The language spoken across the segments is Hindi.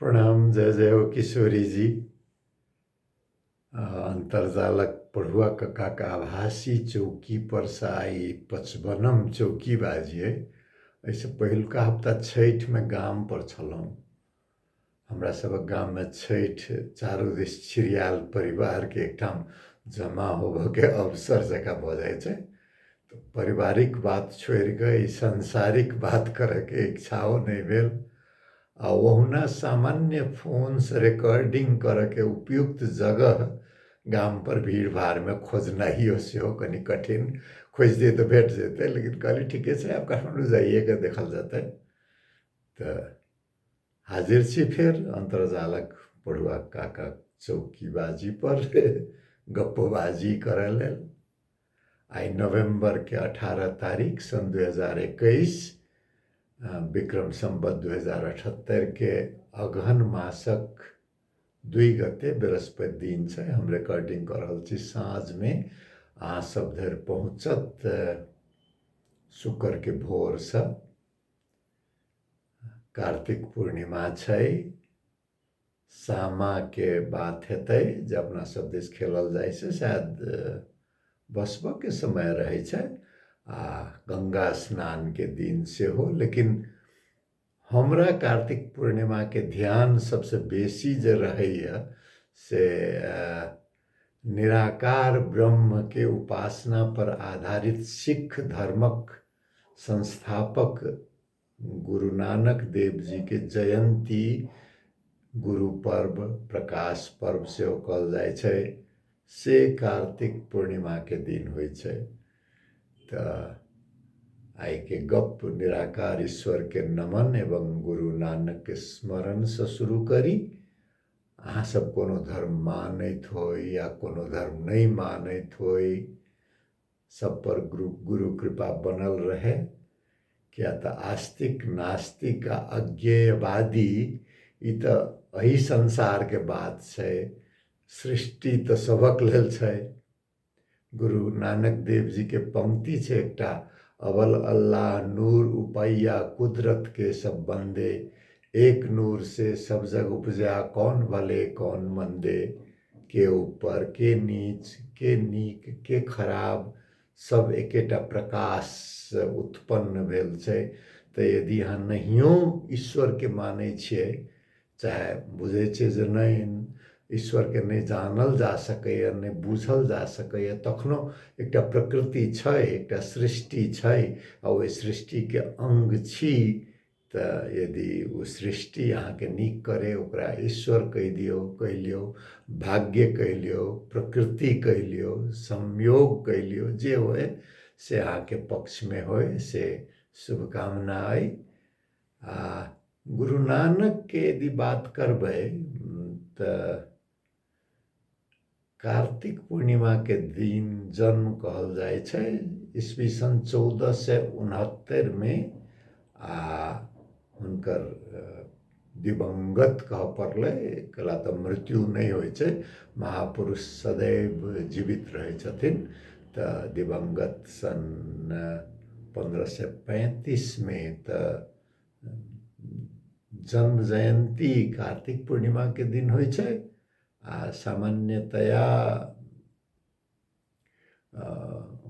प्रणाम, जय जय हो किशोरी जी। अंतर्जालक पढ़ुआ कक्का का आभासी चौकी पर से आई 55 चौकी बाजी है। एहिसँ पहिलुका हफ्ता छठि में गाम पर छलहुँ। हमरा सबक गाम में छठि चारू दिस छिड़ियाल परिवार के एकठाम जमा होबऽ के अवसर जकाँ भऽ जाइ छै। तो पारिवारिक बात छोड़ि कऽ ई सांसारिक बात करऽ के इच्छाओ नहि भेल। आ ओहुना सामान्य फोन से रिकॉर्डिंग करऽ के उपयुक्त जगह गाम पर भीड़ भाड़ में खोजनाइयो सेहो कनि कठिन। खोज दिए तो भेट जेतै, लेकिन कहली ठीके छै, आब काठमांडू जाइए के देखल जेतै। तऽ हाजिर छी फेर अंतर्जालक पढ़ुआ काका चौकीबाजी पर गप्पोबाजी करऽ लेल। आई नवंबर के 18 तारीख सन 2021 विक्रम संवत 2078 के अगहन मासक 2 गते बृहस्पति दिन छै। हम रिकॉर्डिंग कर रहल छी साँझ में। अहाँ सब धरि पहुँचत शुक्र के भोर से। कार्तिक पूर्णिमा छै, सामा के बात हेतै जे अपना सब दिस खेलल जाइ छै, शायद बसबऽ के समय रहै छै आ गंगा स्नान के दिन सेहो। लेकिन हमरा कार्तिक पूर्णिमा के ध्यान सबसे बेसी जे रहैया से निराकार ब्रह्म के उपासना पर आधारित सिख धर्मक संस्थापक गुरु नानक देव जी के जयंती, गुरु पर्व, प्रकाश पर्व सेहो कहल जाइ छै, से कार्तिक पूर्णिमा के दिन होइ छै। तऽ आई के गप निराकार ईश्वर के नमन एवं गुरु नानक के स्मरण से शुरू करी। अहाँ सब कोनो धर्म मानैत होय या कोनो धर्म नहीं मानैत होय, सब पर गुरु कृपा बनल रहे। क्या तो आस्तिक, नास्तिक आ अज्ञेयवादी ई तो अही संसार के बात छै। सृष्टि तो सबक लेल छै। गुरु नानक देव जी के पंक्ति छै एकटा, अवल अल्लाह नूर उपैया कुदरत के सब बंदे, एक नूर से सब जग उपजा कौन भले कौन मंदे। के ऊपर के नीच, के नीक के खराब, सब एकेटा प्रकाश से उत्पन्न भेल छै। तऽ यदि अहाँ नहियो ईश्वर के मानै छियै, चाहे बुझै छियै जे नहि ईश्वर के नहीं जानल जा सकैए, नहीं बुझल जा सकैए, तखनो एकटा प्रकृति छै, एकटा सृष्टि छै आ ओहि सृष्टि के अंग छी। तऽ यदि ओ सृष्टि अहाँ के नीक करे, ओकरा ईश्वर कहि दियौ, कहि लियौ, भाग्य कहि लियौ, प्रकृति कहि लियौ, संयोग कहि लियौ, जे होय से अहाँ के पक्ष में होय, से शुभकामना अइ। आ गुरु नानक के यदि बात करबै तऽ कार्तिक पूर्णिमा के दिन जन्म कहल जाइ छै ईस्वी सन 1469 में। आ हुनकर दिवंगत कह पड़लै, कला तऽ मृत्यु नहीं होइ छै, महापुरुष सदैव जीवित रहै छथिन। तऽ दिवंगत सन 1535 में। तऽ जन्म जयंती कार्तिक पूर्णिमा के दिन होइ छै। आ सामान्यतया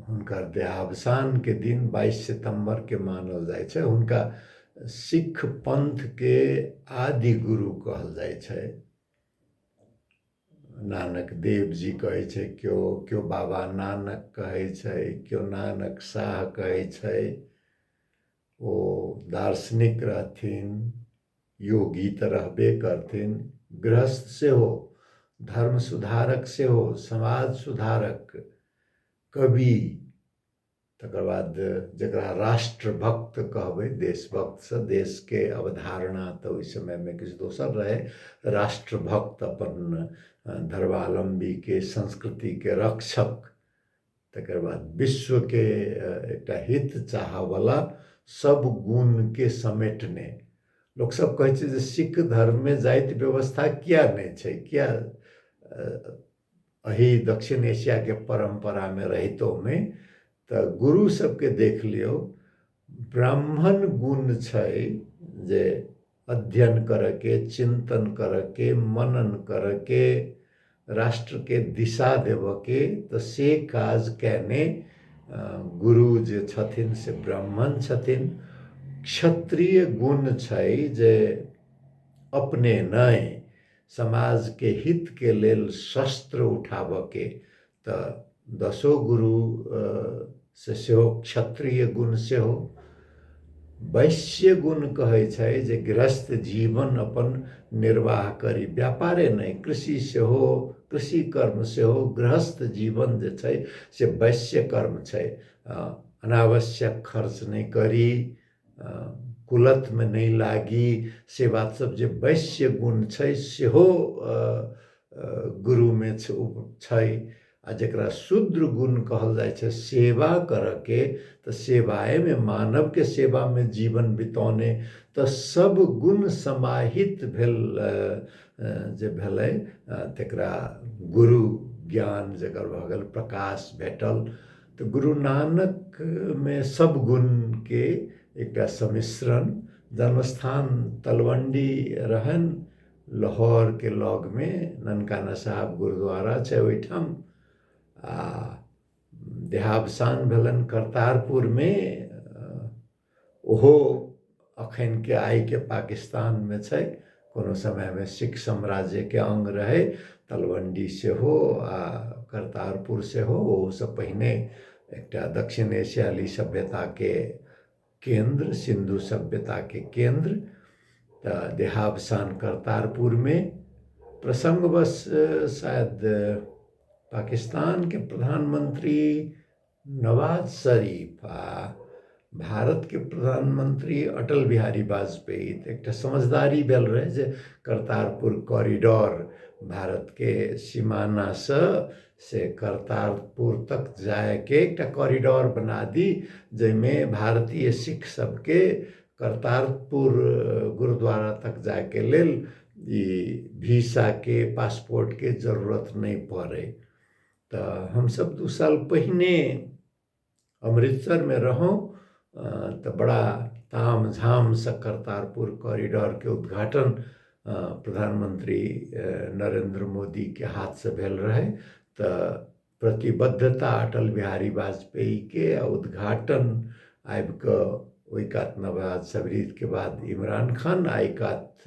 हुनकर देहावसान के दिन 22 सितंबर के मानल जाइ छै। हुनका सिख पंथ के आदि गुरु कहल जाइ छै। नानक देव जी कहै छै, क्यों बाबा नानक कहै छै, क्यों नानक शाह कहै छै। ओ दार्शनिक रहथिन, योगी तऽ रहबे करथिन, गृहस्थ सेहो, धर्म सुधारक सेहो, समाज सुधारक, कवि, तकर बाद जकरा राष्ट्रभक्त कहबै, देशभक्त से देश के अवधारणा तऽ ओहि समय में किछु दोसर रहे। राष्ट्रभक्त अपन धर्मावलंबी के संस्कृति के रक्षक, तकर बाद विश्व के एकटा हित चाहवला, सब गुण के समेटने। लोक सब कहै छै जे सिख धर्म में जाति व्यवस्था किया नहीं छै, किया अही दक्षिण एशिया के परंपरा में रहितो में। तऽ गुरु सबके देख लियौ, ब्राह्मण गुण छै जे अध्ययन करके, चिंतन करके, मनन करके राष्ट्र के दिशा देबके तऽ से काज कैने गुरु जे छथिन से ब्राह्मण छथिन। क्षत्रिय गुण छै जे अपने नहि, समाज के हित के लेल शस्त्र उठाबके। तऽ 10 गुरु से सेहो क्षत्रिय गुण सेहो। वैश्य गुण कहै छै जे गृहस्थ जीवन अपन निर्वाह करी, व्यापारे नहीं, कृषि सेहो, कृषि कर्म सेहो गृहस्थ जीवन जे छै से वैश्य कर्म छै। अनावश्यक खर्च नहीं करी, कुलत में नहीं लागी, से बात सब जे वैश्य गुण छै सेहो गुरु में छै। आ जकरा शूद्र गुण कहल जाय छै सेवा करके, तऽ सेवाए में, मानव के सेवा में जीवन बितौने, तऽ सब गुण समाहित भेल जे भेलै तकरा गुरु ज्ञान जकर भऽ गेल, प्रकाश भेटल। तऽ गुरु नानक में सब गुण के एकटा सम्मिश्रण। जन्मस्थान तलवंडी रहन, लाहौर के लग में ननकाना साहब गुरुद्वारा छै ओहिठाम। आ देहावसान भेलन करतारपुर में, ओहो अखन के आइ के पाकिस्तान में छै, कोनो समय में सिख साम्राज्य के अंग रहे। तलवंडी सेहो आ करतारपुर सेहो, ओहो से पहिने एकटा दक्षिण एशियाली सभ्यता के केंद्र, सिंधु सभ्यता के केंद्र। तऽ देहावसान करतारपुर में प्रसंगवश शायद पाकिस्तान के प्रधानमंत्री नवाज शरीफ आ भारत के प्रधानमंत्री अटल बिहारी वाजपेयी एक समझदारी भेल रहे जे करतारपुर कॉरिडोर भारत के सीमाना से करतारपुर तक जाए के एक कॉरिडोर बना दी, जैमें भारतीय सिख सबके करतारपुर गुरुद्वारा तक जाए के लेल वीसा के, पासपोर्ट के जरूरत नहीं पड़े। तो हम सब 2 साल पहिने अमृतसर में रहूँ, तो बड़ा ताम झाम से करतारपुर कॉरिडोर के उद्घाटन प्रधानमंत्री नरेंद्र मोदी के हाथ से भेल रहे। तो प्रतिबद्धता अटल बिहारी वाजपेयी के उद्घाटन आबि कऽ ओहि कात नवाज शरीफ के बाद इमरान खान, आइ कात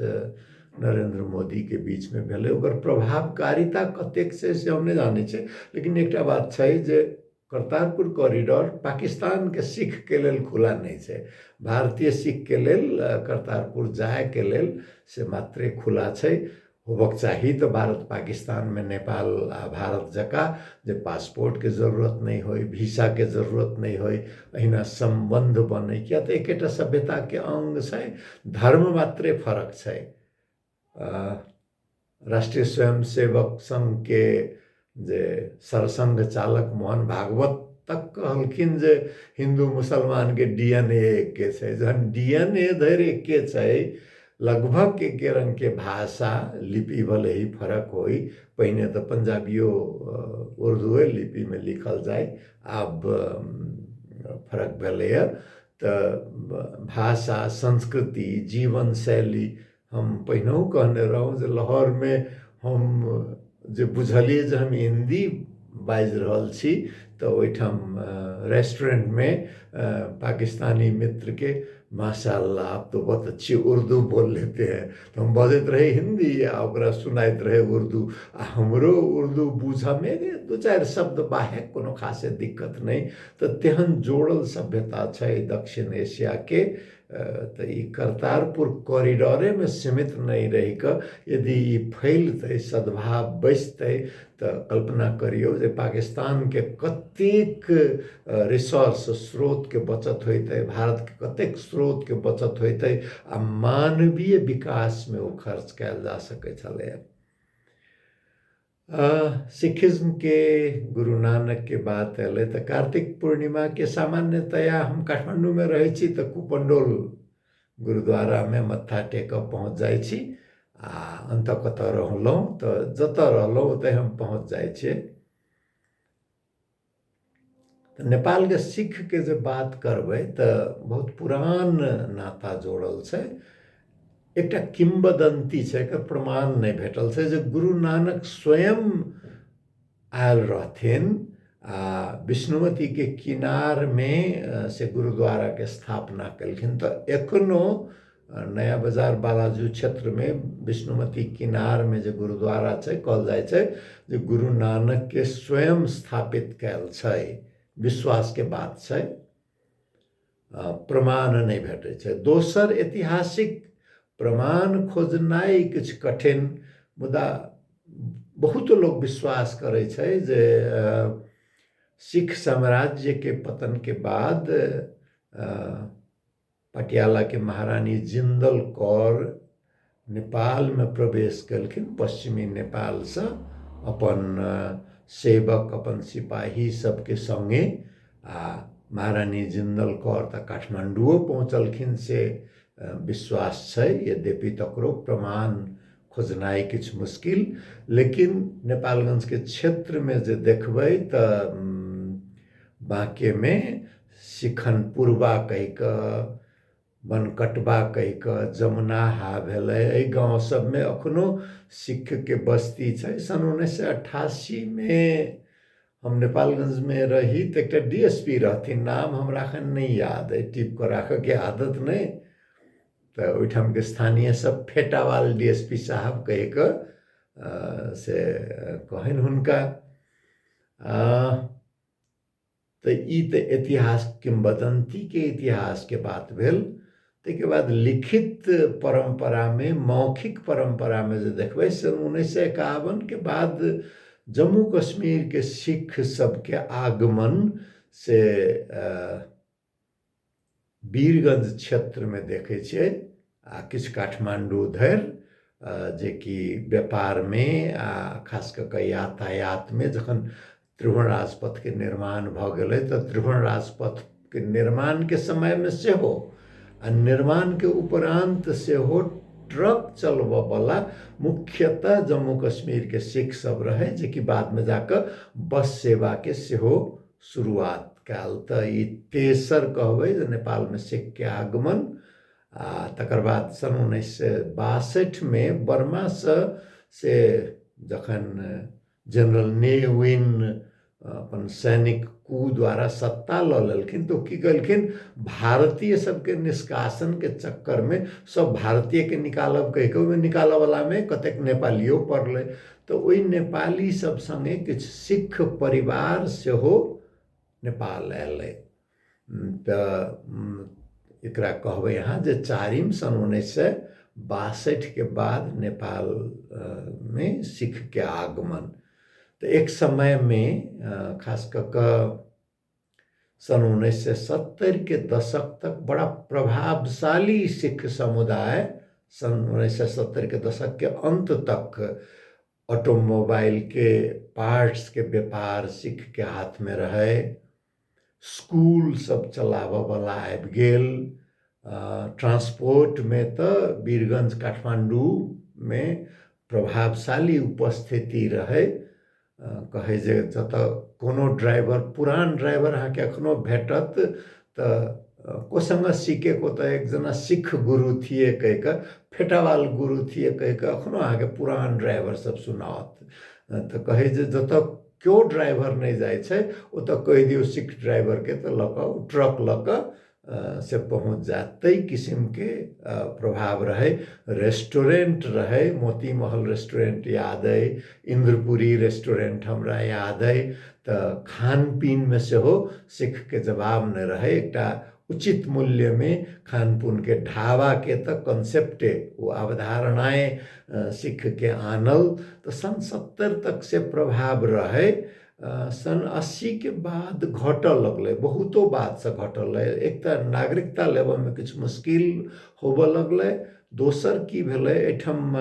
नरेंद्र मोदी के बीच में भेलै। ओकर प्रभावकारिता कतेक छै से हम नहीं जानै छै, लेकिन एकटा बात छै जे करतारपुर कॉरिडोर पाकिस्तान के सिख के लेल खुला नहीं छै, भारतीय सिख के लेल करतारपुर जाए के लेल से मात्रे खुला छै। होबक चाही तो भारत पाकिस्तान में, नेपाल आ भारत जका जे पासपोर्ट के जरूरत नहीं होय, वीसा के जरूरत नहीं होय, अहिना संबंध बने, किया तऽ एकेटा सभ्यता के अंग छै, धर्म मात्रे फरक छै। राष्ट्रीय स्वयंसेवक संघ के जे सरसंघ चालक मोहन भागवत तक कहलखिन जे हिंदू मुसलमान के डीएनए एके छै। जहन डीएनए धरि एके छै, लगभग एके रंग के भाषा, लिपि भले ही फरक होई, पहिने तो पंजाबियो उर्दूए लिपि में लिखल जाए, आब फरक भेलैया। तो भाषा, संस्कृति, जीवन शैली, हम पहिनहु कहने रहूँ जे लाहौर में हम जे बुझलिए जे हम हिंदी बाजि रहल छी, तो ओहिठाम रेस्टोरेंट में पाकिस्तानी मित्र के माशाल्लाह आप तो बहुत अच्छी उर्दू बोल लेते हैं, तो हम बजैत रहे हिंदी आ ओकरा सुनाइत रहे उर्दू। आ हमरो उर्दू बुझऽ में 2-4 शब्द बाहे, कोनो खासे दिक्कत नहीं। तो तेहन जोड़ल सभ्यता छै दक्षिण एशिया के। तो ई करतारपुर कॉरिडोरे में सीमित नहीं रही कऽ यदि ई फैलतै, सद्भाव बचतै, तो कल्पना करियौ जे पाकिस्तान के कतेक रिसोर्स, स्रोत के बचत होइतै, भारत के कतेक स्रोत के बचत होइतै, आ मानवीय विकास में ओ खर्च कयल जा सकै छलै। सिखिज्म के गुरु नानक के बात एलै तो कार्तिक पूर्णिमा के सामान्यतया हम काठमांडू में रहे छी, तो कुपंडोल गुरुद्वारा में मत्था टेकऽ पहुँच जाइ छी। आ अंत कतऽ रहलहुँ तो जतऽ रहलहुँ ओतऽ हम पहुँच जाइ छियै। तो नेपाल के सिख के जे बात करबै तो बहुत पुरान नाता जोड़ल छै। एकटा किंवदंती छै, एकर प्रमाण नहीं भेटल छै जे गुरु नानक स्वयं आयल रहथिन आ विष्णुमती के किनार में से गुरुद्वारा के स्थापना कलखिन। तो एखनो नया बाजार बालाजू क्षेत्र में विष्णुमती किनार में जो गुरुद्वारा छै, कहल जाय छै जे गुरु नानक के स्वयं स्थापित कैल छै। विश्वास के बात छै, प्रमाण नहीं भेटै छै। दोसर, ऐतिहासिक प्रमाण खोजनाइ किछ कठिन, मुदा बहुत लोग विश्वास करे छै जे सिख साम्राज्य के पतन के बाद पटियाला के महारानी जिंदल कौर नेपाल में प्रवेश कलखिन, पश्चिमी नेपाल से अपन सेवक, अपन सिपाही सबके संगे। आ महारानी जिंदल कौर त काठमांडुओ पहुँचलखिन से विश्वास छै, यद्यपि तकरो प्रमाण खोजनाइ किछ मुश्किल। लेकिन नेपालगंज के क्षेत्र में जे देखबै त बाँके में सिखनपुरबा कहि क, बनकटबा कहि क, जमुनाहा भेलै, एहि गाँव सब में अखनो सिख के बस्ती छै। सन 1988 में हम नेपालगंज में रही तो एक डीएसपी रहथिन, नाम हमरा अखन नहीं याद है, टिप कर राख के आदत नहीं। तो ओहिठाम के स्थानीय सब फेटावाल डीएसपी साहब कहि क से कहन हुनका। तो ई तो इतिहास किंवदंती के इतिहास के बात भेल। ताहिके बाद लिखित परंपरा में, मौखिक परंपरा में जो देखबै, सन 1951 के बाद जम्मू कश्मीर के सिख सबके आगमन से वीरगंज क्षेत्र में देखे छियै, आ किछ काठमांडू धरि, जे कि व्यापार में आ खास क के यातायात में जखन त्रिभुवन राजपथ के निर्माण भ गेलै, तो त्रिभुवन राजपथ के निर्माण के समय में सेहो आ निर्माण के उपरांत सेहो ट्रक चलबऽ वाला मुख्यतः जम्मू कश्मीर के सिख सब रहे, जे कि बाद में जाकर बस सेवा के सेहो शुरुआत कैल। तो ई तेसर कहबै जे नेपाल में सिख के आगमन। आ तकर बाद सन 1962 में बर्मा से जखन जनरल ने विन अपन सैनिक कू द्वारा सत्ता ल लेलखिन, तो की कलखिन, भारतीय सबके निष्कासन के चक्कर में सब भारतीय के निकालब कहि के, ओहिमे निकालऽ वाला में कतेक नेपालियो पड़लै। तो ओहि नेपाली सब संगे किछ सिख परिवार सेहो नेपाल अयलै। तो एकरा कहबै यहाँ जे चारिम सन 1962 के बाद नेपाल में सिख के आगमन। तो एक समय में खास कर सन 1970 के दशक तक बड़ा प्रभावशाली सिख समुदाय, सन 1970 के दशक के अंत तक ऑटोमोबाइल के पार्ट्स के व्यापार सिख के हाथ में रहे। स्कूल सब चलाबऽ वाला आबि गेल। ट्रांसपोर्ट में तो वीरगंज काठमांडू में प्रभावशाली उपस्थिति रहे। कहे जे जतऽ कोनो ड्राइवर, पुरान ड्राइवर अहाँके एखनो भेटत तऽ कोसंग सीखे को तो एक जना सिख गुरु थिए कहि के, फेटावाल गुरु थिए कहि के एखनो अहाँके पुरान ड्राइवर सब सुनाओत। तो कहे जे जतऽ क्यों ड्राइवर नहीं जाए छै, ओतऽ कहि दियौ सिख ड्राइवर के, तो लऽ कऽ ट्रक लऽ कऽ से पहुँच जात। तई किस्म के प्रभाव रहे। रेस्टोरेंट रहे, मोती महल रेस्टोरेंट याद है, इंद्रपुरी रेस्टोरेंट हमरा याद है। तो खान पीन में सेहो सिख के जवाब न रहे। एकटा उचित मूल्य में खानपुन के ढाबा के तो कंसेप्टे, वो अवधारणाएं सिख के आनल। तो सन 70 तक से प्रभाव रहे। सन 80 के बाद घटऽ लगलै, बहुतो बात से घटल है। एक तो नागरिकता लेबऽ में किछु मुश्किल होबऽ लगलै। दोसर की भेलै, एहिठाम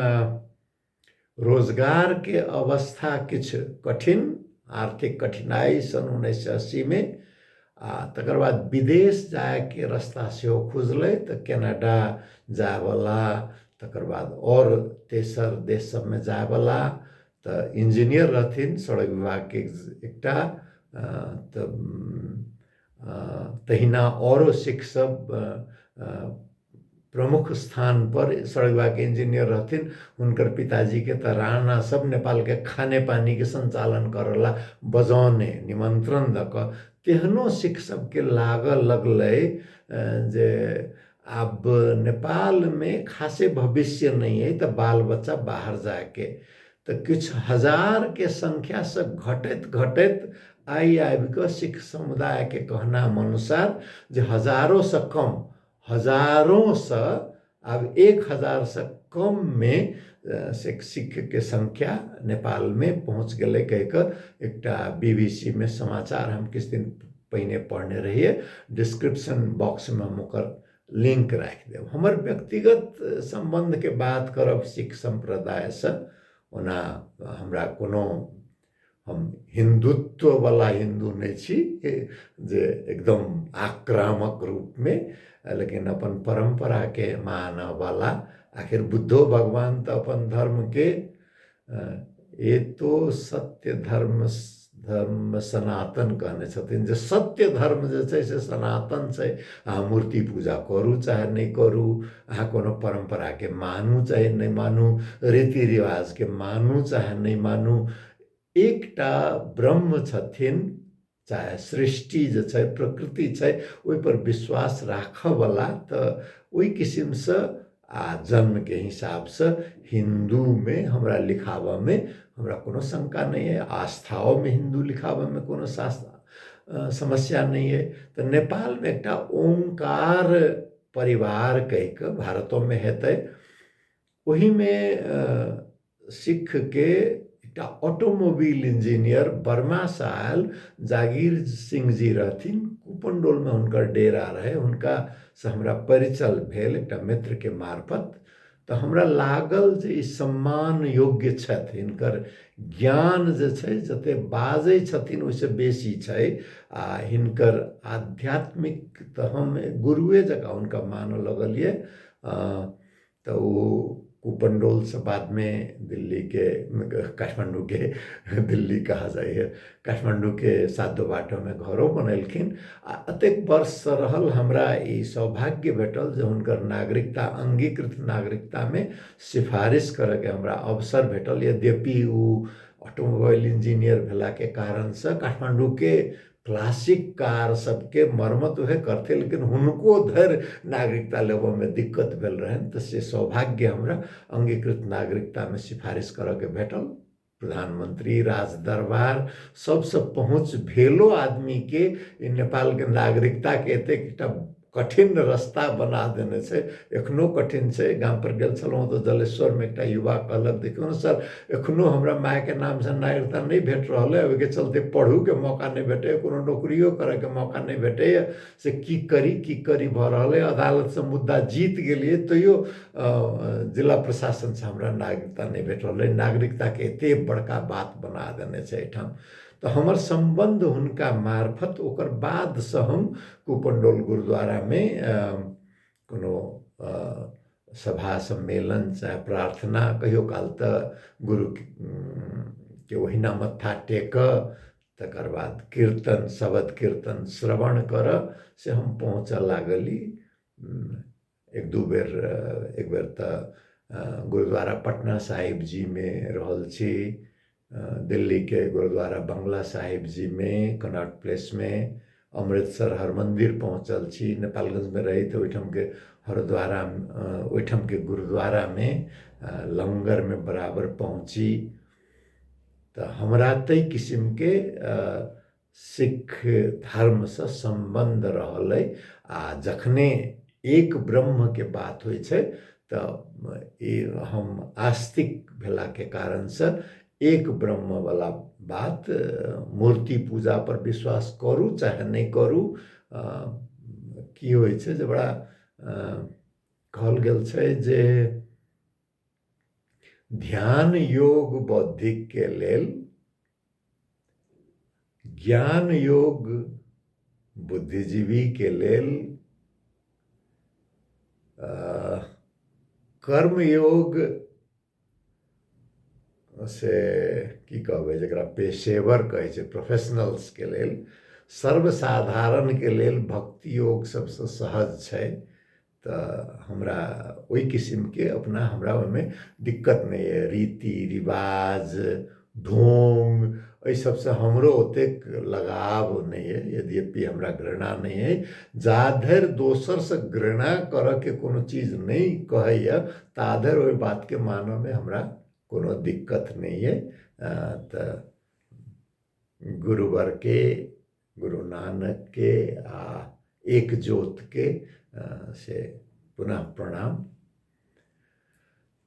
रोजगार के अवस्था किछु कठिन, आर्थिक कठिनाई सन 1980 में। तकर बाद विदेश जाए के रास्ता सेहो खुजलै, तो कनाडा जाए वाला, तकर बाद और तेसर देश सब में जाए वाला। तो इंजीनियर रहथिन सड़क विभाग के एकटा, तो तहिना औरो सिख सब प्रमुख स्थान पर सड़क विभाग के इंजीनियर रहथिन। हुनकर पिताजी के त राणा सब नेपाल के खाने पानी के संचालन करला बजौने निमंत्रण द क तेहनो सिख सबके लगलै जे अब नेपाल में खासे भविष्य नहीं है, तो बाल बच्चा बाहर जाके तो कुछ हजार के संख्या से घटत घटत आबि कऽ सिख समुदाय के कहना अनुसार जे हजारों से कम, हजारों से अब 1000 से कम में सिख के संख्या नेपाल में पहुँच गए कहकर एकटा बीबीसी में समाचार हम किस दिन पहिने पढ़ने रहिए। डिस्क्रिप्शन बॉक्स में हम ओकर लिंक राखि देब। हमर व्यक्तिगत संबंध के बात करब सिख संप्रदाय से, ओना हमरा कोनो हम हिंदुत्व वाला हिंदू नहीं छी जे एकदम आक्रामक रूप में, लेकिन अपन परंपरा के मानने वाला। आखिर बुद्धो भगवान तो अपन धर्म के ये तो सत्य धर्म धर्म सनातन कहने छथिन जे सत्य धर्म जे छै से सनातन छै। अहाँ मूर्ति पूजा करू चाहे नहीं करू, अहाँ कोनो परंपरा के मानू चाहे नहीं मानू, रीति रिवाज के मानू चाहे नहीं मानू, एकटा ब्रह्म छथिन, चाहे सृष्टि जे छै प्रकृति छै ओहि पर विश्वास राखयवला। तो ओहि किस्म से आ जन्म के हिसाब से हिंदू में हमरा लिखावा में हमरा कोनो शंका नहीं है, आस्थाओं में हिंदू लिखावा में कोनो समस्या नहीं है। तो नेपाल में एकटा ओंकार परिवार कह के भारतों में हेतै, वही में सिख के एकटा ऑटोमोबाइल इंजीनियर बर्मा साल जागीर सिंह जी रहथिन। कुपंडोल में हुनकर डेरा रहे, हुनका से हमरा परिचय भेल एकटा मित्र के मार्फत। तो हमरा लागल जे ई सम्मान योग्य छथि, हिनकर ज्ञान जे छै जते बाजै छथिन ओहिसे बेसी छै, आ हिनकर आध्यात्मिक तो हम गुरुए जकाँ हुनका मानऽ लगलिए। तो वो कुपंडोल से बाद में दिल्ली के काठमांडू के दिल्ली कहा जाइए काठमांडू के साधो बाटो में घरों बनेलखिन। अतेक वर्ष से रहल हमरा ई सौभाग्य भेटल जे हुनकर नागरिकता अंगीकृत नागरिकता में सिफारिश करे के हमरा अवसर भेटल। यद्यपि वो ऑटोमोबाइल इंजीनियर भेला के कारण से काठमांडू के क्लासिक कार सबके मरम्मत वह करते, लेकिन हुनको धर नागरिकता लेबऽ में दिक्कत भेल रहन। तो से सौभाग्य हमरा अंगीकृत नागरिकता में सिफारिश करे के भेटल। प्रधानमंत्री राजदरबार सबसे पहुँच भेलो आदमी के नेपाल के नागरिकता के एतेक कठिन रास्ता बना देने से एखनो कठिन से। गाम पर गेल छलहुँ तो जलेश्वर में एक युवा कहलक देखियो सर एखनो हमरा माय के नाम से नागरिकता नहीं भेट रहा है, ओहि के चलते पढ़ू के मौका नहीं भेटे, कोनो नौकरियों करे के मौका नहीं भेटे से की करी भऽ रहा है। अदालत से मुद्दा जीत गेलिए तैयो जिला प्रशासन से हमरा नागरिकता नहीं भेट रहा है। नागरिकता के एते बड़का बात बना देने से एठाम। तो हमर संबंध हुनका मार्फत ओकर बाद से हम कुपंडोल गुरुद्वारा में कोनो सभा सम्मेलन चाहे प्रार्थना कहियो काल तो गुरु के ओहिना मत्था टेक तकर बाद कीर्तन शबद कीर्तन श्रवण कर से हम पहुँचऽ लागली। एक बेर तो गुरुद्वारा पटना साहिब जी में रहल छी, दिल्ली के गुरुद्वारा बंगला साहिब जी में, कनॉट प्लेस में, अमृतसर हरमंदिर पहुँचल छी। नेपालगंज में रही तो ओहिठाम के हरद्वारा ओहिठाम के गुरुद्वारा में लंगर में बराबर पहुँची। तो हमरा तई किस्म के सिख धर्म से संबंध रहल है। आ जखने एक ब्रह्म के बात होइ छै तो हम आस्तिक भेला के कारण से एक ब्रह्म वाला बात, मूर्ति पूजा पर विश्वास करू चाहे नहीं करू, की होइ छै जे बड़ा कहल गेल छै जे ध्यान योग बौद्धिक के लेल, ज्ञान योग बुद्धिजीवी के लेल, कर्म योग से की कहबै जकरा पेशेवर कहै छै प्रोफेशनल्स के लेल, सर्वसाधारण के लेल भक्ति योग सबसे सहज छै। तो हमरा ओई किस्म के अपना हमरा ओहिमे दिक्कत नहीं है। रीति रिवाज ढोंग एहि सबसे हमरो ओतेक लगाव नहीं है, यद्यपि हमरा घृणा नहीं है। जा धरि दोसर से घृणा करऽ के कोनो चीज नहीं कहैया ता धरि ओहि बात के मानऽ में हमरा कोनो दिक्कत नहीं है। तो गुरुवर के, गुरु नानक के आ एक जोत के से पुनः प्रणाम।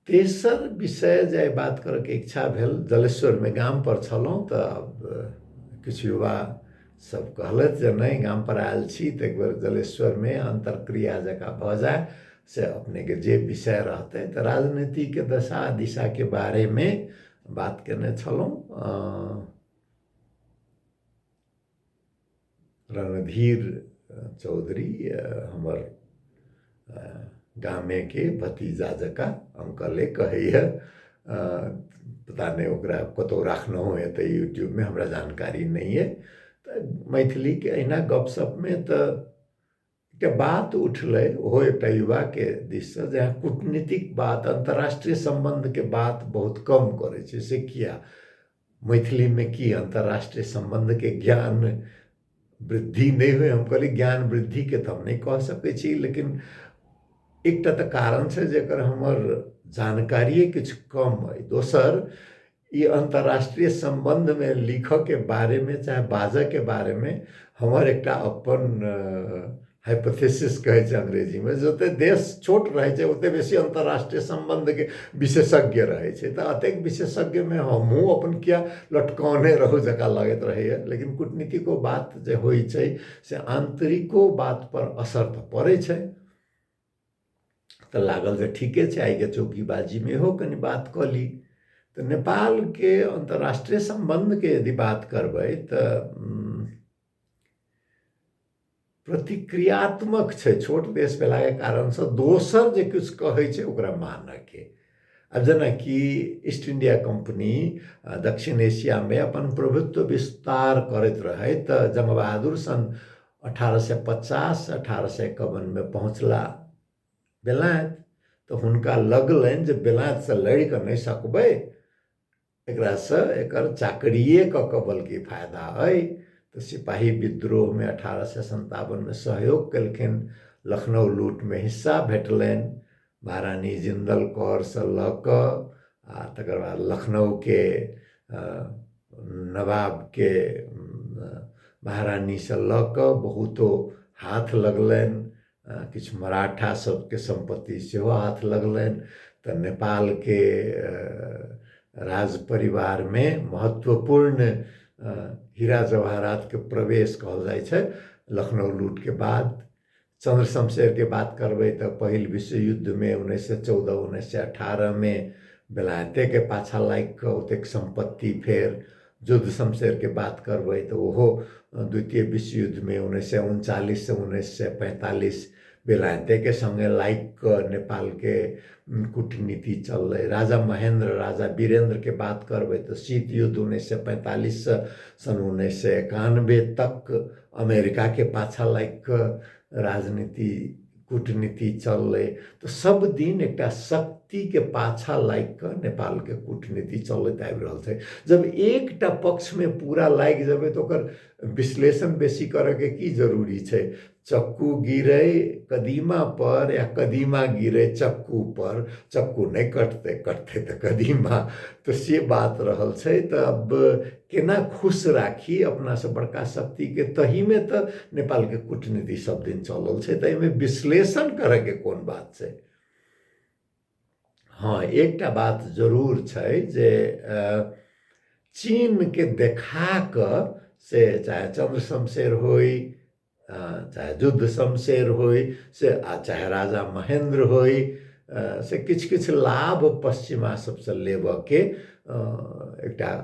तेसर विषय जे बात करऽ के इच्छा भेल, जलेश्वर में गाम पर छलहुँ तऽ अब किछु युवा सब कहलथि जे नहीं गाम पर आयल छी तऽ एक बेर जलेश्वर में अंतरक्रिया जकाँ भऽ जाए, से अपने के जे विषय रहते तऽ राजनीति के दशा दिशा के बारे में बात केने छलहुँ। रणधीर चौधरी हमर गामे के भतीजा जका अंकले कहैया, पता नहीं ओकरा कतौ राखना हो तो यूट्यूब में हमरा जानकारी नहीं है। तो मैथिली के अहिना गपशप में तो के बात उठलै ओहो एक युवा के दिश से, जहाँ कूटनीतिक बात अंतर्राष्ट्रीय संबंध के बात बहुत कम करे छे। से किया मैथिली में की अंतर्राष्ट्रीय संबंध के ज्ञान वृद्धि नहीं हुए? हम कहली ज्ञान वृद्धि के तो हम नहीं कह सकै छी, लेकिन एकटा तऽ कारण छै जेकर हमर जानकारिए किछु कम है। दोसर ये अंतर्राष्ट्रीय संबंध में लिखऽ के बारे में चाहे बाजऽ के बारे में हमर एकटा अपन हाइपोथेसिस कहै छै अंग्रेजी में, जते देश छोट रहै छै ओते बेसी अंतर्राष्ट्रीय संबंध के विशेषज्ञ रहै छै। तऽ अतेक विशेषज्ञ में हमहूँ अपन किया लटकौने रहू जकाँ लगैत रहैया। लेकिन कूटनीतिको बात जे होइ छै से आंतरिको बात पर असर तऽ पड़ै छै। तो लागल जे ठीके छै आइ के चौकीबाजी में हो कनी बात कऽ ली। तो नेपाल के अंतर्राष्ट्रीय संबंध के यदि बात करबै तो प्रतिक्रियात्मक छै, छोट देश भेला के कारण से दोसर जे कुछ कहै छै ओकरा मानऽ के। अब जेना कि ईस्ट इंडिया कंपनी दक्षिण एशिया में अपन प्रभुत्व विस्तार करैत रहे, तो जंगबहादुर सन 1850-1851 में पहुँचला बेलायत। तो हुनका लगलनि जे बेलायत से लड़ि कऽ नहीं सकबै, एकरा से एकर चाकरिए कऽ कऽ बल्कि फायदा है। तो सिपाही विद्रोह में 1857 में सहयोग केलखिन, लखनऊ लूट में हिस्सा भेटलनि, महारानी जिंदल कौर से लऽ कऽ आ तकर बाद लखनऊ के नवाब के महारानी से लऽ कऽ बहुतो हाथ लगलनि, किछु मराठा सबके संपत्ति सेहो हाथ लगलनि। तो नेपाल के राज परिवार में महत्वपूर्ण हीरा जवाहरात के प्रवेश कहल जाय छै लखनऊ लूट के बाद। चंद्र शमशेर के बात करबै तो पहिल विश्व युद्ध में 1914-1918 में बेलायते के पाछा लागि कऽ ओतेक संपत्ति, फेर युद्ध शमशेर के बात करबै तो ओहो द्वितीय विश्व युद्ध में 1939 से 1945 बेलायते के संगे लागि कऽ नेपाल के कूटनीति चललै। राजा महेंद्र, राजा वीरेंद्र के बात करबै तो शीत युद्ध 1945 से सन 1991 तक अमेरिका के पाछा लागि कऽ राजनीति कूटनीति चललै। तो सब दिन एकटा शक्ति के पाछा लागि कऽ नेपाल के कूटनीति चलैत आबि रहल छै। जब एकटा पक्ष में पूरा लागि जेबै तो ओकर विश्लेषण बेसी करऽ के की जरूरी छै? चक्कू गिरे कदीमा पर या कदीमा गिरे चक्कू पर, चक्कू नहीं कटते, कटते तो कदीमा। तो से बात रहल छै। तो अब केना खुश राखी अपना से बड़का शक्ति के, तही में तो नेपाल के कूटनीति सब दिन चलल छै। तो एहिमे विश्लेषण करे के कोन बात छै? हाँ, एकटा बात जरूर छै जे चीन के देखा कऽ से चाहे चंद्र शमशेर होई, चाहे युद्ध शमशेर होई से, चाहे राजा महेंद्र होई, से किछु किछु लाभ पश्चिमा सबसे लेबऽ के एकटा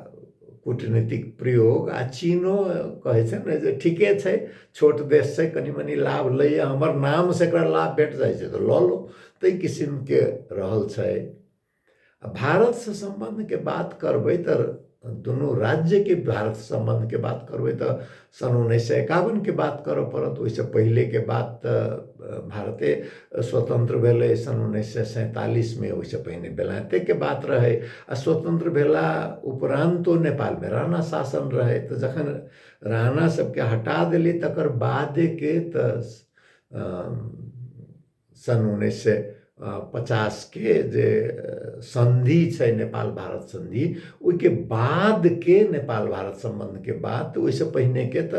कूटनीतिक प्रयोग। आ चीनो कहै छै ने जे ठीके छै, छोट देश छै, कनी मनी लाभ लैया, हमर नाम से एकरा लाभ भेट जाइ छै तो लऽ लो, ताहि किस्म के रहल छै। भारत से संबंध के बात करबै तो दोनों राज्य के भारत संबंध के बात करबै तो सन 1951 के बात करऽ पड़त। ओहिसँ पहिले के बात भारते स्वतंत्र भेलै सन 1947 में, ओहिसँ पहिने बेलायते के बात रहे। आ स्वतंत्र भेला उपरांतो नेपाल में राणा शासन रहे। तो जखन राणा सबके हटा देली तकर बाद के सन 1950 के जे संधि छै नेपाल भारत संधि, ओहिके बाद के नेपाल भारत संबंध के बात, ओहिसँ पहिने के तो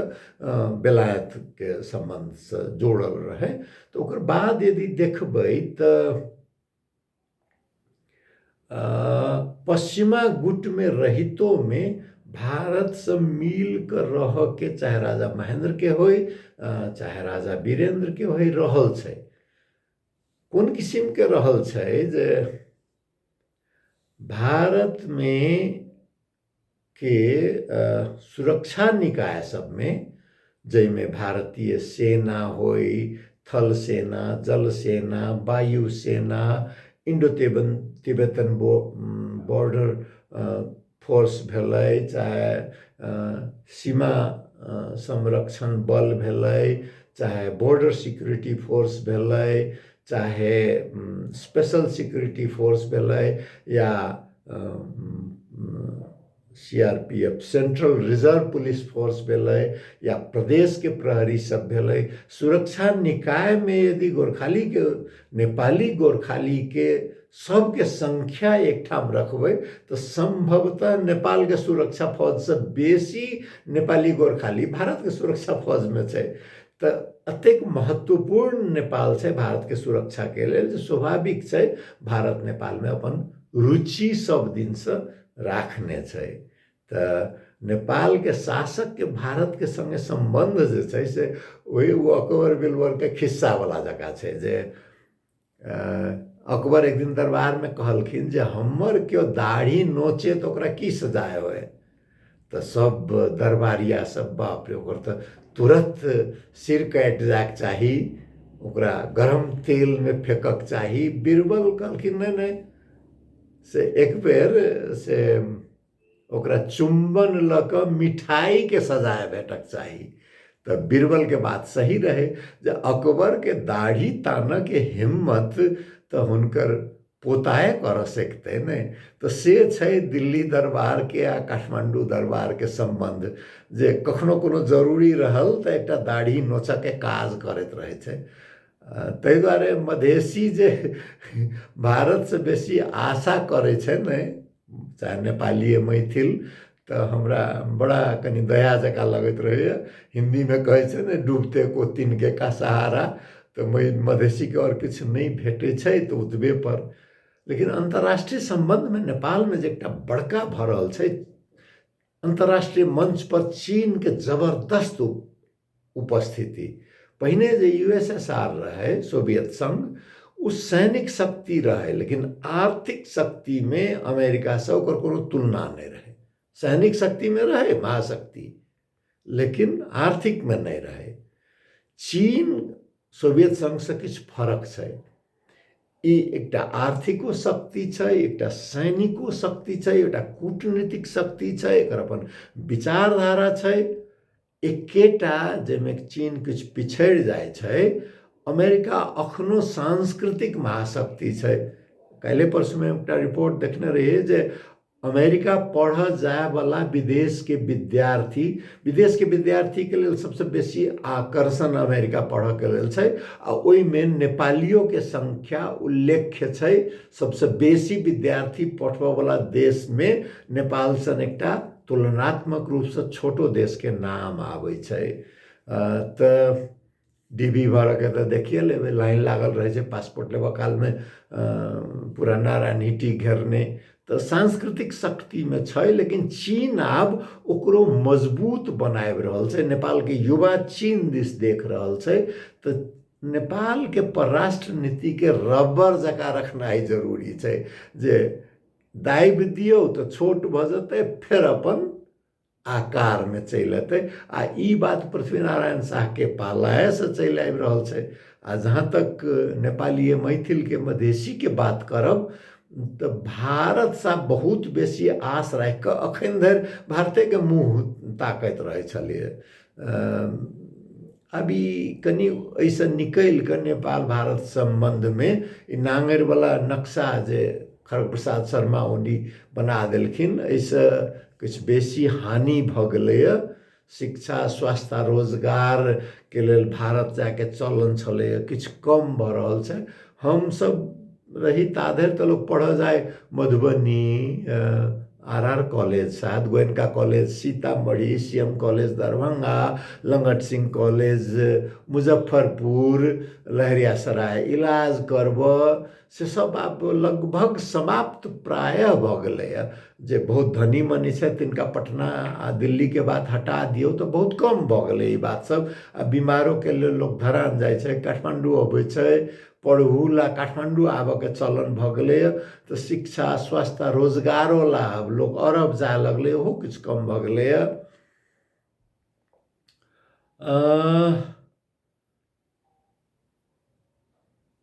बेलायत के संबंध से जोड़ल रहे। तो ओकर बाद यदि देखबै तो पश्चिमा गुट में रहितो में भारत से मिल कर रह के, चाहे राजा महेंद्र के होय चाहे राजा वीरेंद्र के होय, रहल छै। कोन किसिम के रहल छै जे भारत में के सुरक्षा निकाय सब में, जैमे भारतीय सेना होय, थल सेना, जल सेना, वायु सेना, इंडो तिब्बतन बॉर्डर फोर्स भेलै, चाहे सीमा संरक्षण बल भेलै, चाहे बॉर्डर सिक्योरिटी फोर्स भेलै, चाहे स्पेशल सिक्योरिटी फोर्स भेलै, या CRPF central reserve police force भेलै, या प्रदेश के प्रहरी सब भेलै। सुरक्षा निकाय में यदि गोरखाली के, नेपाली गोरखाली के सबके संख्या एक ठाम रखबै तो संभवतः नेपाल के सुरक्षा फौज से बेसी नेपाली गोरखाली भारत के सुरक्षा फौज में छै। तो अतेक महत्वपूर्ण नेपाल छै भारत के सुरक्षा के लेल, जे स्वाभाविक छै भारत नेपाल में अपन रुचि सब दिन से राखने छै। तो नेपाल के शासक के भारत के संगे संबंध जे छै से वही वो अकबर बिरबल के खिस्सा वाला जगह छै, जे अकबर एक दिन दरबार में कहलखिन जे हमर क्यों दाढ़ी नोचे तो ओकरा की सजाए होए। तो सब दरबारिया सब बाप रे, ओकर तो तुरंत सिर काट जाक चाही, ओकरा गरम तेल में फेंकक चाही। बिरबल कहलखिन नहीं नहीं, से एक बेर से ओकरा चुंबन लक मिठाई के सजाए भेटक चाही। तो बिरबल के बात सही रहे, जे अकबर के दाढ़ी तानऽ के हिम्मत तो हुनकर पोताए कर सकते नहीं। तो से छै दिल्ली दरबार के आ काठमांडू दरबार के संबंध, जे कखनो कोनो जरूरी रहल तो एक दाढ़ी नोचऽ के काज करैत रहे छै। ताहि दुआरे मधेसी जे भारत से बेसी आशा करे छै ने, चाहे नेपाली मैथिल, तो हमरा बड़ा कनि दया जका लगत रहे। हिंदी में कहे छै ने, डूबते को तिनके का सहारा। तो मधेसी के और किछ नहीं भेटे छै तो उतबे पर। लेकिन अंतर्राष्ट्रीय संबंध में नेपाल में जे एकटा बड़का भ रहल छै, अंतर्राष्ट्रीय मंच पर चीन के जबरदस्त उपस्थिति। पहिने जे USSR रहे, सोवियत संघ, उस सैनिक शक्ति रहे, लेकिन आर्थिक शक्ति में अमेरिका से ओकर कोनो तुलना नहीं रहे। सैनिक शक्ति में रहे महाशक्ति, लेकिन आर्थिक में नहीं रहे। चीन सोवियत संघ से किछ फरक छै। ई एकटा आर्थिको शक्ति छै, एकटा सैनिको शक्ति छै, एकटा कूटनीतिक शक्ति छै, एकर अपन विचारधारा छै। एकेटा जैमे चीन किछ पिछड़ जाय छै, अमेरिका अखनो सांस्कृतिक महाशक्ति छै। काल्हि परसू में एकटा रिपोर्ट देखने रहिए जे अमेरिका पढ़ जाए वाला विदेश के विद्यार्थी के लेल सबसे बेसी आकर्षण अमेरिका पढ़ के लेल छै। आ ओहि में नेपालियों के संख्या उल्लेख्य छै। सबसे बेसी विद्यार्थी पढ़वा वाला देश में नेपाल सन एकटा तुलनात्मक रूप से छोटो देश के नाम आबै छै। तो DB भर के तो देखिए लेबे, लाइन लागल रहे छै पासपोर्ट लेबा काल में, पूरा नारायणी घेरने। तो सांस्कृतिक शक्ति में छै, लेकिन चीन आब ओकरो मजबूत बनाब रहल छै। नेपाल के युवा चीन दिस देख रहल छै। तो नेपाल के परराष्ट्र नीति के रबर जका रखनाइ जरूरी छै, जे दाबि दियौ तो छोट भ जेतै, फिर अपन आकार में चल अतै। आ ई बात पृथ्वीनारायण शाह के पालाय से चल आबि रहल छै। आ जहाँ तक नेपाली मैथिल के मधेसी के बात करब, तऽ भारतसँ बहुत बेसी आश राखि कऽ एखन धरि भारतेके मुँह ताकैत रहै छलियै। अभी कनि एहिसँ निकलि कऽ नेपाल भारत सम्बन्धमे ई नाङ्गरिवला नक्शा जे खड़ग प्रसाद शर्मा ओली बना देलखिन, एहिसँ किछु बेसी हानि भऽ गेलैए। शिक्षा, स्वास्थ्य, रोजगारके लेल भारत जायके चलन छलैए, किछु कम भऽ रहल छै। हमसब रही ता धरि तऽ लोक पढ़ऽ जाय मधुबनी, आर कॉलेज, शायद Goenka college Sitamarhi, CM college Darbhanga, Langat Singh college Muzaffarpur, Laheriasarai इलाज करबऽ से सब आब लगभग समाप्त प्रायः भऽ गेलैए। जे बहुत धनी मनी छै तिनका पटना आ दिल्लीके बात हटा दियौ तऽ बहुत कम भऽ गेलै ई बात सब। आ बीमारोके लेल लोक धरान जाइ छै, काठमांडू अबै छै पढ़ू ला, काठमांडू आबऽके चलन भऽ गेलैए। तऽ शिक्षा, स्वास्थ्य, रोजगारो ला आब लोक अरब जाय लगलै, ओहो किछु कम भऽ गेलैए।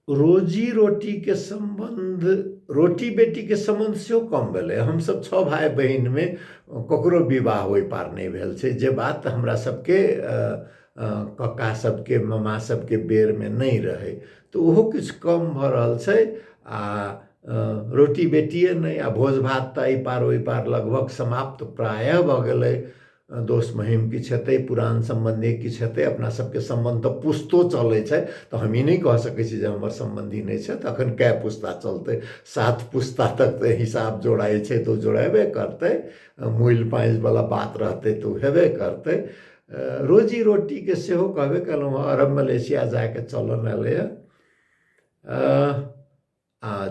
रोजी रोटीके सम्बन्ध, रोटी बेटीके सम्बन्ध सेहो कम भेलै। हमसब 6 भाइ बहिनमे ककरो विवाह ओहि पार नहि भेल छै, जे बात हमरा सबके कक्का सबके, मामा सबके बेरमे नहि रहै। तऽ ओहो किछु कम भऽ रहल छै। आ रोटी बेटिए नहि, आ भोज भात तऽ एहि पार ओहि पार लगभग समाप्त प्रायः भऽ गेलै। दोस्त महिम किछु हेतै, पुरान सम्बन्धी किछु हेतै, अपना सबके सम्बन्ध तऽ पुश्तो चलै छै। तऽ हम ई नहि कह सकै छी जे हमर सम्बन्धी नहि छै। तखन कए पुस्ता चलतै? 7 पुस्ता तक तऽ हिसाब जोड़ाइ छै तऽ ओ जोड़ेबे करतै। मूल पाँचवला बात रहतै तऽ ओ हेबे करतै। रोजी रोटीके सेहो कहबे केलहुँ हँ, अरब मलेशिया जायके चलन एलैए।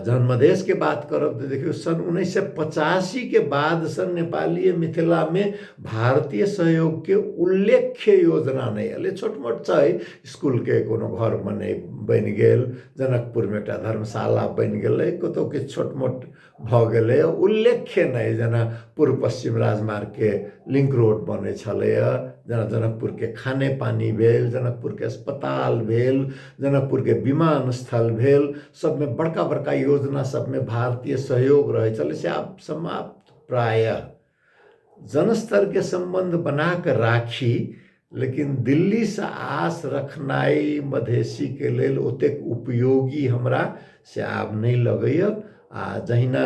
जहन मधेशके बात करब तऽ देखियौ, सन 1985 के बादसँ नेपाली मिथिलामे भारतीय सहयोगके उल्लेख्य योजना नहि अयलै। छोट मोट छै, इसकुलके कोनो घर बनि गेल, जनकपुरमे एकटा धर्मशाला बनि गेलै, कतहु किछु छोट मोट भऽ गेलै, उल्लेख्य नहि। जेना पूर्व पश्चिम राजमार्गके लिंक रोड बनै छलैए, जेना जनकपुरके खाने पानी भेल, जनकपुरके अस्पताल भेल, जनकपुरके विमानस्थल भेल, सबमे बड़का बड़का योजना सबमे भारतीय सहयोग रहै छलै, से आब समाप्त प्रायः। जनस्तरके सम्बन्ध बना कऽ राखी, लेकिन दिल्लीसँ आस रखनाइ मधेसीके लेल ओतेक उपयोगी हमरा से आब नहि लगैए। आ जहिना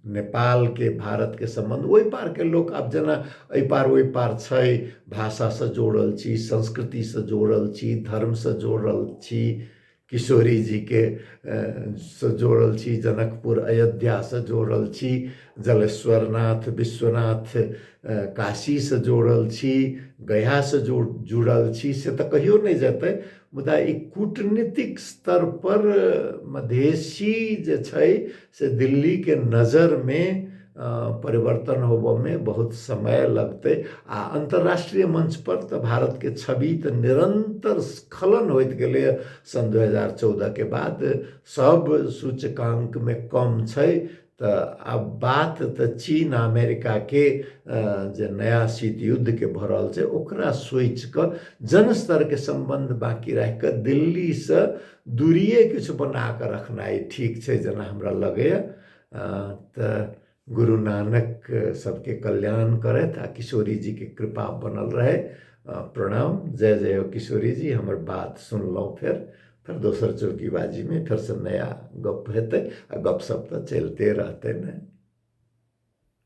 नेपालके भारतके सम्बन्ध, ओहि पारके लोक आब जेना एहि पार ओहि पार छै, भाषासँ जोड़ल छी, संस्कृतिसँ जोड़ल छी, धर्मसँ जोड़ल छी, किशोरी जीके से जोड़ल छी, जनकपुर अयोध्यासँ जोड़ल छी, जलेश्वरनाथ विश्वनाथ काशीसँ जोड़ल छी, गयासँ जुड़ल छी, से तऽ कहियो नहि जेतै। मुदा ई कूटनीतिक स्तर पर मधेसी जे छै से दिल्लीके नजरमे परिवर्तन होबऽमे बहुत समय लगतै। आ अन्तर्राष्ट्रीय मंच पर तऽ भारतके छवि तऽ निरंतर स्खलन होइत गेलैए। सन 2014 के बाद सब सूचकांकमे कम छै। तऽ आब बात तऽ चीन आ अमेरिकाके जे नया शीत युद्धके भऽ रहल छै, ओकरा सोचि कऽ जनस्तरके सम्बन्ध बाँकी राखि कऽ दिल्लीसँ दूरिये किछु बना कऽ रखनाइ ठीक छै, जेना हमरा लगैए। तऽ गुरु नानक सबके कल्याण करथि आ किशोरी जीके कृपा बनल रहै। प्रणाम, जय जय हो किशोरी जी। हमर बात सुनलहुँ, फेर दोसर चौकीबाजीमे फेरसँ नया गप हेतै, आ गपशप तऽ चलिते रहतै ने।